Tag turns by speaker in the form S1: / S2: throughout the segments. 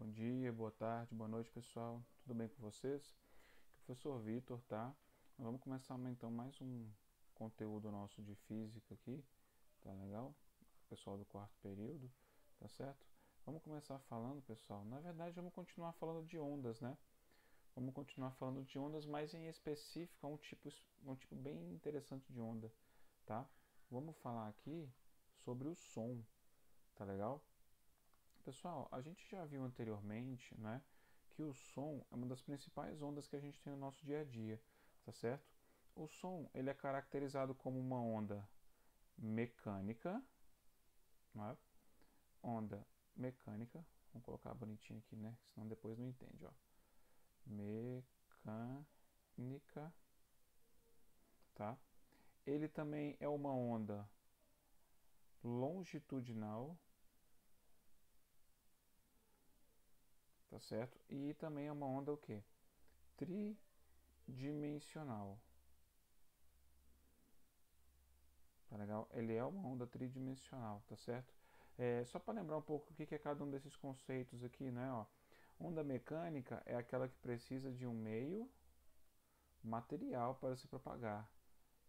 S1: Bom dia, boa tarde, boa noite, pessoal. Tudo bem com vocês? Aqui é o professor Vitor, tá? Nós vamos começar então mais um conteúdo nosso de física aqui, tá legal? Pessoal do quarto período, tá certo? Vamos começar falando, pessoal. Na verdade, vamos continuar falando de ondas, né? Vamos continuar falando de ondas, mas em específico um tipo bem interessante de onda, tá? Vamos falar aqui sobre o som, tá legal? Pessoal, a gente já viu anteriormente, né, que o som é uma das principais ondas que a gente tem no nosso dia a dia, tá certo? O som, ele é caracterizado como uma onda mecânica, né? Onda mecânica, vamos colocar bonitinho aqui, né, senão depois não entende, ó. Mecânica, tá? Ele também é uma onda longitudinal, tá certo? E também é uma onda o quê? Tridimensional. Tá legal? Ele é uma onda tridimensional, tá certo? Só para lembrar um pouco o que é cada um desses conceitos aqui, né? Ó, onda mecânica é aquela que precisa de um meio material para se propagar,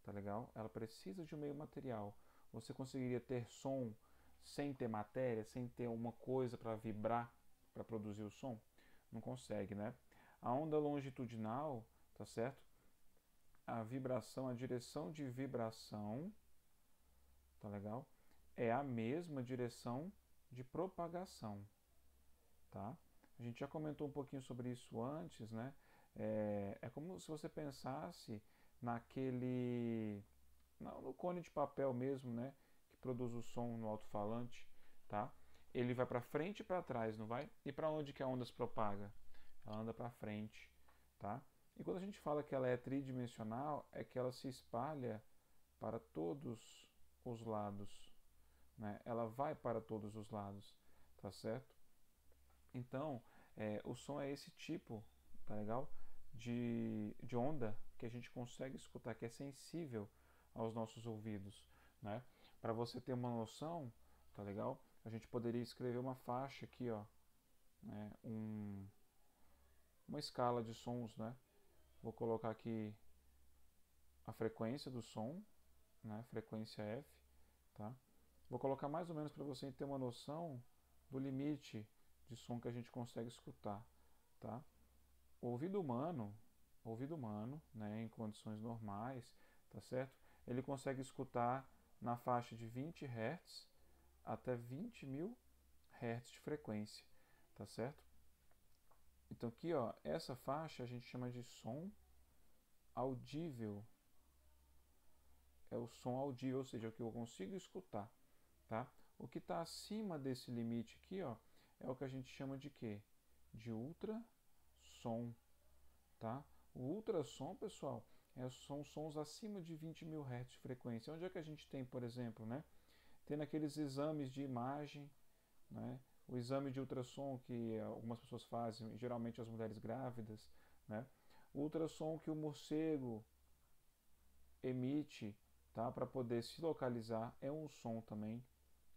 S1: tá legal? Ela precisa de um meio material. Você conseguiria ter som sem ter matéria, sem ter uma coisa para vibrar, para produzir o som? Não consegue, né? A onda longitudinal, tá certo? A vibração, a direção de vibração, tá legal? É a mesma direção de propagação, tá? A gente já comentou um pouquinho sobre isso antes, né? É como se você pensasse naquele, no cone de papel mesmo, né? Que produz o som no alto-falante, tá? Ele vai para frente e para trás, não vai? E para onde que a onda se propaga? Ela anda para frente, tá? E quando a gente fala que ela é tridimensional, é que ela se espalha para todos os lados, né? Ela vai para todos os lados, tá certo? Então, o som é esse tipo, tá legal? De onda que a gente consegue escutar, que é sensível aos nossos ouvidos, né? Para você ter uma noção, tá legal? A gente poderia escrever uma faixa aqui, ó, né? Uma escala de sons, né? Vou colocar aqui a frequência do som, né? Frequência F, tá? Vou colocar mais ou menos para você ter uma noção do limite de som que a gente consegue escutar, tá? O ouvido humano, né, em condições normais, tá certo? Ele consegue escutar na faixa de 20 Hz até 20.000 Hz de frequência, tá certo? Então aqui, ó, essa faixa a gente chama de som audível. É o som audível, ou seja, o que eu consigo escutar, tá? O que está acima desse limite aqui, ó, é o que a gente chama de quê? De ultrassom, tá? O ultrassom, pessoal, são sons acima de 20.000 Hz de frequência. Onde é que a gente tem, por exemplo, né? Tem naqueles exames de imagem, né? O exame de ultrassom que algumas pessoas fazem, geralmente as mulheres grávidas, né? O ultrassom que o morcego emite, tá? Para poder se localizar é um som também,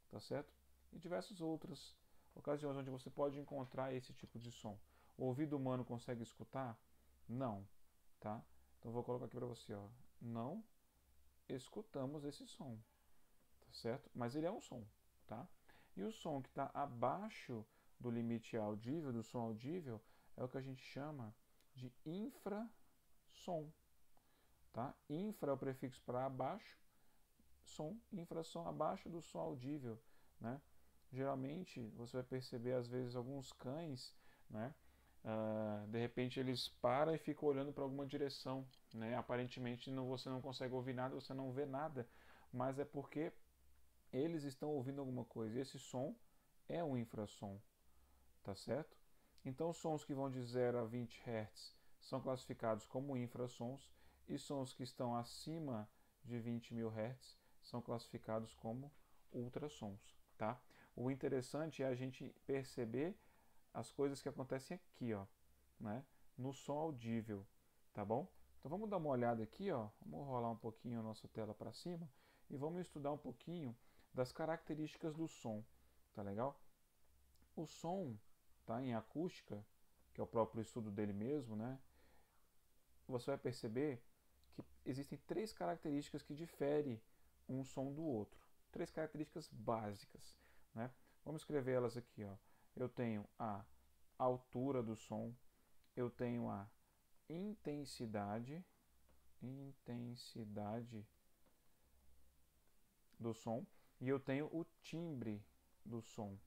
S1: tá certo? E diversas outras ocasiões onde você pode encontrar esse tipo de som. O ouvido humano consegue escutar? Não, tá? Então vou colocar aqui para você, ó. Não escutamos esse som, tá certo? Mas ele é um som, tá? E o som que está abaixo do limite audível, do som audível, é o que a gente chama de infrassom, tá? Infra é o prefixo para abaixo, som, infrassom abaixo do som audível, né? Geralmente você vai perceber às vezes alguns cães, né? De repente eles param e ficam olhando para alguma direção, né? Aparentemente você não consegue ouvir nada, você não vê nada, mas é porque eles estão ouvindo alguma coisa. E esse som é um infrassom, tá certo? Então, sons que vão de 0 a 20 Hz são classificados como infrassons e sons que estão acima de 20.000 Hz são classificados como ultrassons, tá? O interessante é a gente perceber as coisas que acontecem aqui, ó, né? No som audível, tá bom? Então vamos dar uma olhada aqui, ó. Vamos rolar um pouquinho a nossa tela para cima e vamos estudar um pouquinho das características do som, tá legal? O som, tá? Em acústica, que é o próprio estudo dele mesmo, né? Você vai perceber que existem três características que diferem um som do outro. Três características básicas, né? Vamos escrever elas aqui, ó. Eu tenho a altura do som, eu tenho a intensidade do som e eu tenho o timbre do som,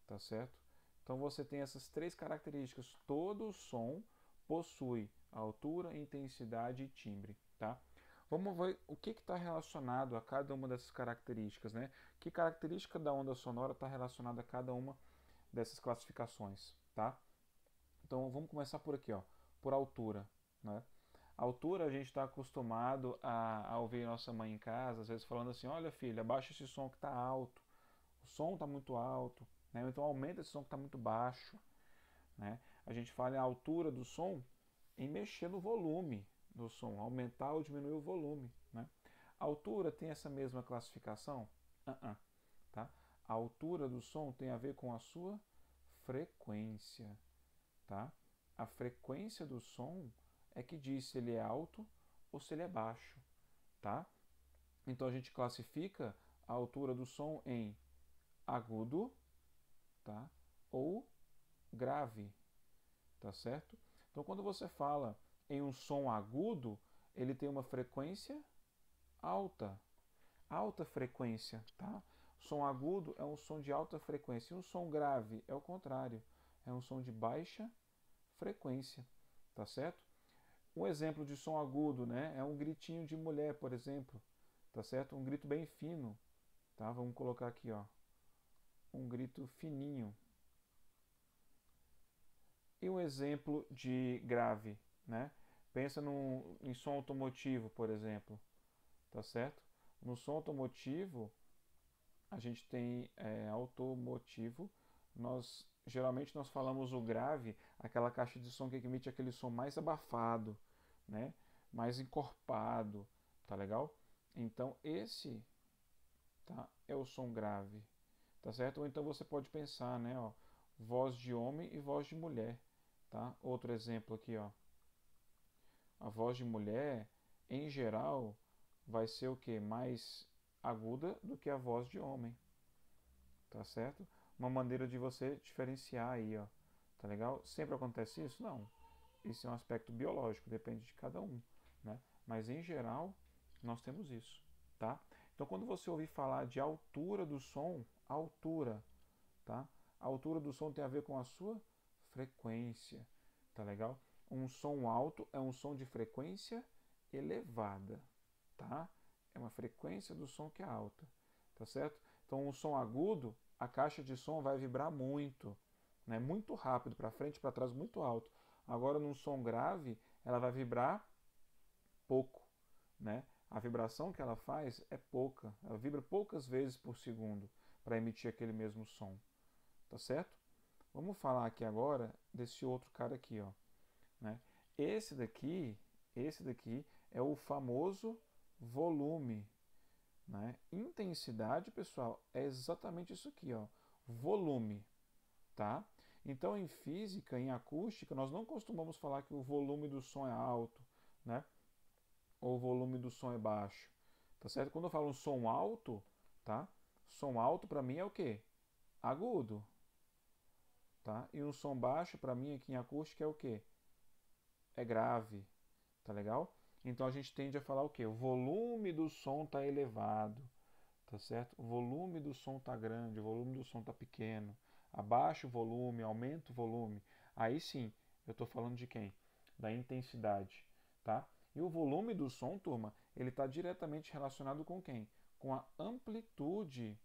S1: tá certo? Então você tem essas três características. Todo som possui altura, intensidade e timbre, tá? Vamos ver o que está relacionado a cada uma dessas características, né? Que característica da onda sonora está relacionada a cada uma dessas classificações, tá? Então vamos começar por aqui, ó, por altura, né? A altura a gente está acostumado a ouvir nossa mãe em casa, às vezes falando assim, olha filha, abaixa esse som que está alto, o som está muito alto, né? Então aumenta esse som que está muito baixo, né? A gente fala em altura do som em mexer no volume do som, aumentar ou diminuir o volume, né? A altura tem essa mesma classificação? Tá? A altura do som tem a ver com a sua frequência, tá? A frequência do som é que diz se ele é alto ou se ele é baixo, tá? Então a gente classifica a altura do som em agudo, tá? Ou grave, tá certo? Então quando você fala em um som agudo, ele tem uma frequência alta, alta frequência, tá? Som agudo é um som de alta frequência e um som grave é o contrário, é um som de baixa frequência, tá certo? Um exemplo de som agudo, né, é um gritinho de mulher, por exemplo, tá certo? Um grito bem fino, tá? Vamos colocar aqui, ó, um grito fininho. E um exemplo de grave, né? Pensa em som automotivo, por exemplo, tá certo? No som automotivo, a gente tem automotivo, geralmente nós falamos o grave, aquela caixa de som que emite aquele som mais abafado, né? Mais encorpado, tá legal? Então esse, tá, é o som grave, tá certo? Ou então você pode pensar, né, ó, voz de homem e voz de mulher, tá? Outro exemplo aqui, ó. A voz de mulher, em geral, vai ser o que? Mais aguda do que a voz de homem, tá certo? Uma maneira de você diferenciar aí, ó, tá legal? Sempre acontece isso? Não. Isso é um aspecto biológico, depende de cada um, né? Mas em geral, nós temos isso, tá? Então quando você ouvir falar de altura do som, altura, tá? A altura do som tem a ver com a sua frequência, tá legal? Um som alto é um som de frequência elevada, tá? É uma frequência do som que é alta, tá certo? Então um som agudo, a caixa de som vai vibrar muito, né? Muito rápido, para frente e para trás, muito alto. Agora num som grave, ela vai vibrar pouco, né? A vibração que ela faz é pouca, ela vibra poucas vezes por segundo para emitir aquele mesmo som, tá certo? Vamos falar aqui agora desse outro cara aqui, ó, né? Esse daqui é o famoso volume, né? Intensidade, pessoal, é exatamente isso aqui, ó, volume, tá? Então, em física, em acústica, nós não costumamos falar que o volume do som é alto, né? Ou o volume do som é baixo, tá certo? Quando eu falo um som alto, tá? Som alto para mim é o quê? Agudo, tá? E um som baixo para mim aqui em acústica é o quê? É grave, tá legal? Então a gente tende a falar o quê? O volume do som está elevado, tá certo? O volume do som está grande, o volume do som está pequeno. Abaixa o volume, aumenta o volume. Aí sim, eu estou falando de quem? Da intensidade, tá? E o volume do som, turma, ele está diretamente relacionado com quem? Com a amplitude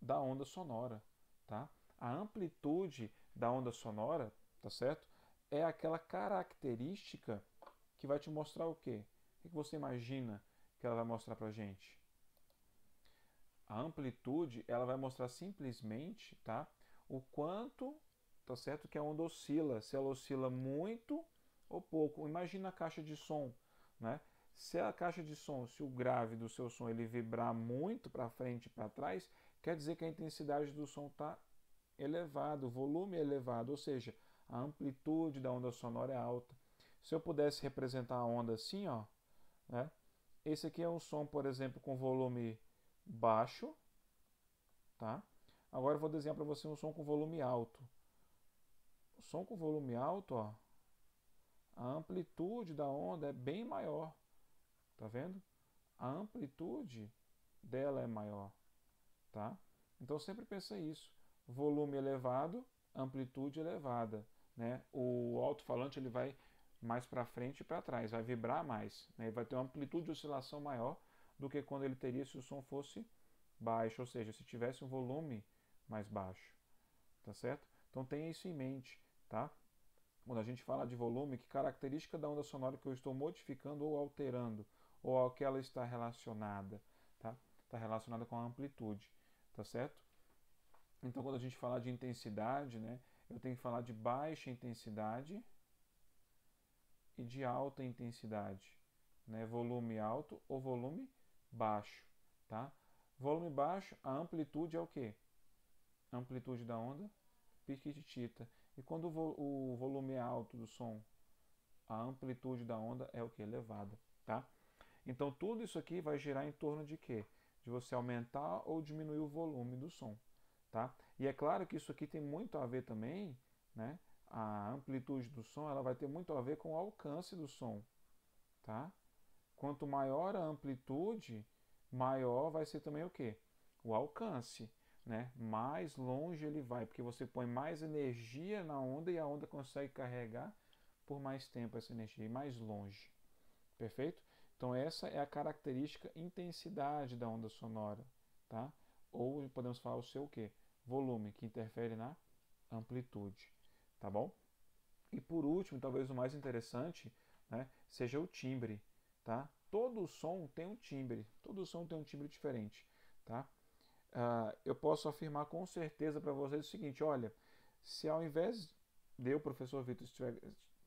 S1: da onda sonora, tá? A amplitude da onda sonora, tá certo? É aquela característica que vai te mostrar o quê? O que você imagina que ela vai mostrar pra gente? A amplitude, ela vai mostrar simplesmente, tá? O quanto, tá certo? Que a onda oscila, se ela oscila muito ou pouco. Imagina a caixa de som, né? Se a caixa de som, se o grave do seu som ele vibrar muito para frente e para trás, quer dizer que a intensidade do som está elevada, o volume é elevado, ou seja, a amplitude da onda sonora é alta. Se eu pudesse representar a onda assim, ó, né? Esse aqui é um som, por exemplo, com volume baixo, tá? Agora eu vou desenhar para você um som com volume alto. O som com volume alto, ó, a amplitude da onda é bem maior, tá vendo? A amplitude dela é maior, tá? Então sempre pensa isso. Volume elevado, amplitude elevada, né? O alto-falante ele vai mais para frente e para trás, vai vibrar mais, né? Ele vai ter uma amplitude de oscilação maior do que quando ele teria se o som fosse baixo, ou seja, se tivesse um volume mais baixo, tá certo? Então tenha isso em mente, tá? Quando a gente fala de volume, que característica da onda sonora que eu estou modificando ou alterando, ou ao que ela está relacionada, tá? Está relacionada com a amplitude, tá certo? Então, quando a gente fala de intensidade, né, eu tenho que falar de baixa intensidade e de alta intensidade, né? Volume alto ou volume baixo, tá? Volume baixo, a amplitude é o quê? A amplitude da onda piquitita. E quando o volume é alto do som, a amplitude da onda é o que? Elevada, tá? Então tudo isso aqui vai girar em torno de quê? De você aumentar ou diminuir o volume do som, tá? E é claro que isso aqui tem muito a ver também, né? A amplitude do som, ela vai ter muito a ver com o alcance do som, tá? Quanto maior a amplitude, maior vai ser também o quê? O alcance, né? Mais longe ele vai, porque você põe mais energia na onda e a onda consegue carregar por mais tempo essa energia e mais longe. Perfeito? Então essa é a característica intensidade da onda sonora, tá? Ou podemos falar o seu quê? Volume, que interfere na amplitude, tá bom? E por último, talvez o mais interessante, né, seja o timbre, tá? Todo som tem um timbre, todo som tem um timbre diferente, tá? Eu posso afirmar com certeza para vocês o seguinte, olha, se ao invés de eu, professor Vitor,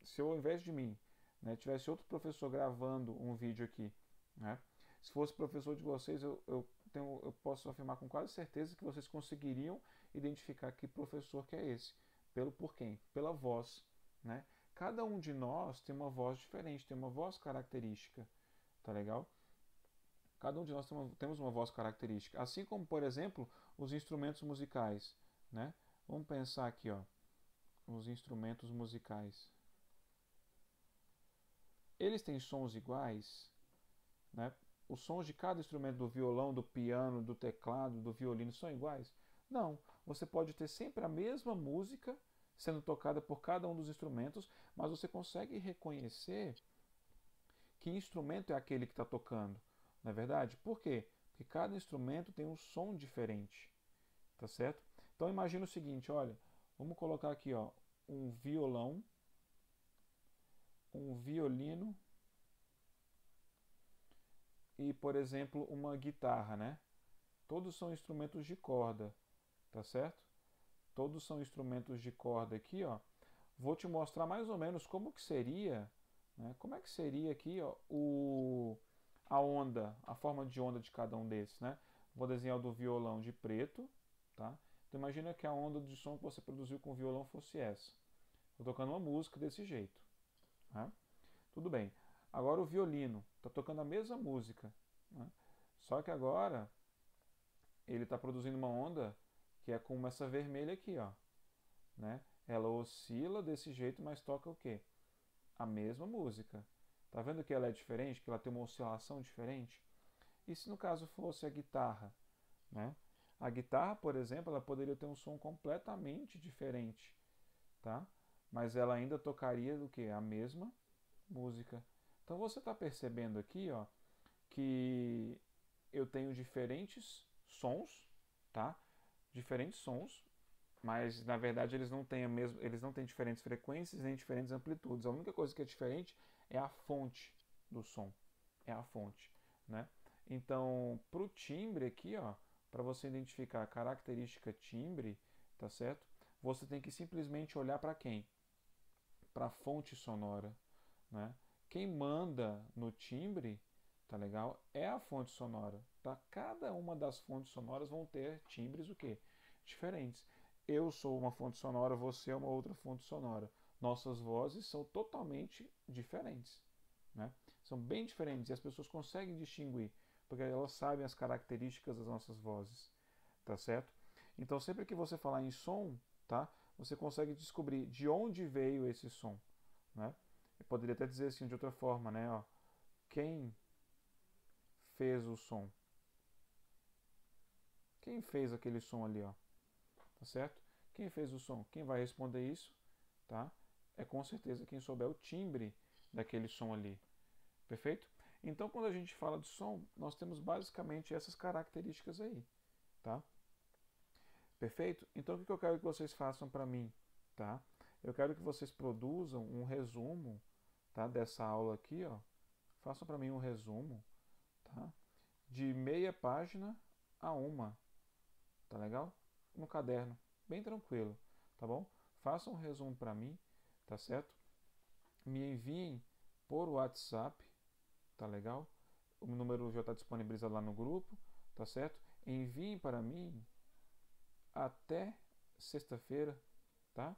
S1: se ao invés de mim, né, tivesse outro professor gravando um vídeo aqui, né, se fosse professor de vocês, eu posso afirmar com quase certeza que vocês conseguiriam identificar que professor que é esse. Por quem? Pela voz, né? Cada um de nós tem uma voz diferente, tem uma voz característica, tá legal? Cada um de nós temos uma voz característica, assim como, por exemplo, os instrumentos musicais, né? Vamos pensar aqui, ó, os instrumentos musicais. Eles têm sons iguais, né? Os sons de cada instrumento, do violão, do piano, do teclado, do violino, são iguais? Não. Você pode ter sempre a mesma música sendo tocada por cada um dos instrumentos, mas você consegue reconhecer que instrumento é aquele que está tocando, não é verdade? Por quê? Porque cada instrumento tem um som diferente, tá certo? Então imagina o seguinte, olha, vamos colocar aqui, ó, um violão, um violino e, por exemplo, uma guitarra, né? Todos são instrumentos de corda, tá certo? Todos são instrumentos de corda aqui, ó. Vou te mostrar mais ou menos como que seria, né? Como é que seria aqui, ó, a onda, a forma de onda de cada um desses, né? Vou desenhar o do violão de preto, tá? Então imagina que a onda de som que você produziu com o violão fosse essa. Estou tocando uma música desse jeito, tá? Tudo bem. Agora o violino está tocando a mesma música, né? Só que agora ele está produzindo uma onda que é como essa vermelha aqui, ó, né? Ela oscila desse jeito, mas toca o quê? A mesma música. Tá vendo que ela é diferente, que ela tem uma oscilação diferente? E se no caso fosse a guitarra, né? A guitarra, por exemplo, ela poderia ter um som completamente diferente, tá? Mas ela ainda tocaria do que? A mesma música. Então você está percebendo aqui, ó, que eu tenho diferentes sons, tá? Diferentes sons, mas na verdade eles não têm diferentes frequências nem diferentes amplitudes. A única coisa que é diferente é a fonte do som, é a fonte, né? Então, para o timbre aqui, ó, para você identificar a característica timbre, tá certo? Você tem que simplesmente olhar para quem? Para a fonte sonora, né? Quem manda no timbre, tá legal? É a fonte sonora, tá? Cada uma das fontes sonoras vão ter timbres o quê? Diferentes. Eu sou uma fonte sonora, você é uma outra fonte sonora. Nossas vozes são totalmente diferentes, né? São bem diferentes e as pessoas conseguem distinguir, porque elas sabem as características das nossas vozes, tá certo? Então, sempre que você falar em som, tá? Você consegue descobrir de onde veio esse som, né? Eu poderia até dizer assim de outra forma, né? Ó, quem fez o som? Quem fez aquele som ali, ó? Tá certo? Quem fez o som? Quem vai responder isso, tá? É com certeza quem souber o timbre daquele som ali. Perfeito? Então, quando a gente fala de som, nós temos basicamente essas características aí, tá? Perfeito? Então, o que eu quero que vocês façam para mim, tá? Eu quero que vocês produzam um resumo, tá, dessa aula aqui, ó. Façam para mim um resumo, tá? De meia página a uma, tá legal? No caderno, bem tranquilo, tá bom? Façam um resumo para mim, tá certo? Me enviem por WhatsApp, tá legal? O número já está disponibilizado lá no grupo, tá certo? Enviem para mim até sexta-feira, tá?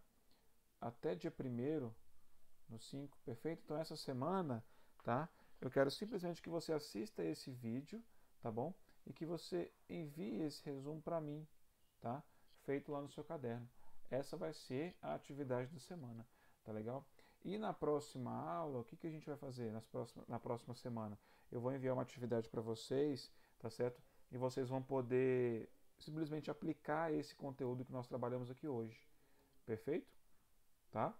S1: Até dia 1º, no 5, perfeito? Então essa semana, tá? Eu quero simplesmente que você assista esse vídeo, tá bom? E que você envie esse resumo para mim, tá? Feito lá no seu caderno. Essa vai ser a atividade da semana, tá legal? E na próxima aula, o que, que a gente vai fazer na próxima semana? Eu vou enviar uma atividade para vocês, tá certo? E vocês vão poder simplesmente aplicar esse conteúdo que nós trabalhamos aqui hoje. Perfeito? Tá?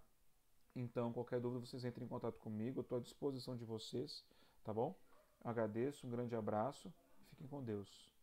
S1: Então, qualquer dúvida, vocês entrem em contato comigo, eu estou à disposição de vocês, tá bom? Agradeço, um grande abraço, fiquem com Deus.